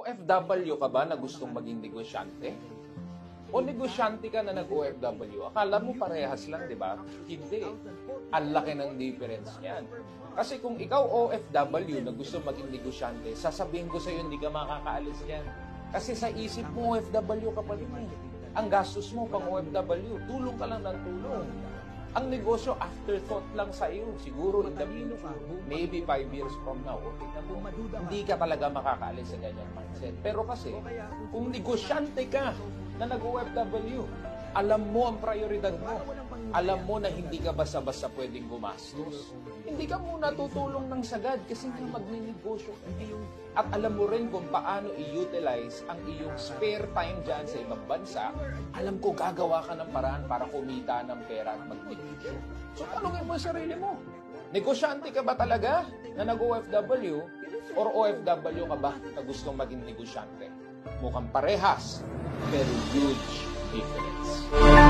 OFW ka ba na gustong maging negosyante? O negosyante ka na nag-OFW? Akala mo parehas lang, di ba? Hindi. Ang laki ng difference niyan. Kasi kung ikaw OFW na gusto maging negosyante, sasabihin ko sa'yo, hindi ka makakaalis yan. Kasi sa isip mo, OFW ka pa rin eh. Ang gastos mo pang OFW, tulong ka lang ng tulong. Ang negosyo, afterthought lang sa iyo. Siguro in the future, maybe 5 years from now, okay na mo, hindi ka talaga makakaalis sa ganyang mindset. Pero kasi, kung negosyante ka na nag-OFW, alam mo ang prioridad mo. Alam mo na hindi ka basta-basta pwedeng gumastos. Hindi ka muna tutulong ng sagad kasi nga magninegosyo ka. At alam mo rin kung paano i-utilize ang iyong spare time dyan sa ibang bansa. Alam ko, gagawa ka ng paraan para kumita ng pera at magnegosyo. So, tanungin mo ang sarili mo. Negosyante ka ba talaga na nag-OFW? Or OFW ka ba na gustong maging negosyante? Mukhang parehas, pero huge difference.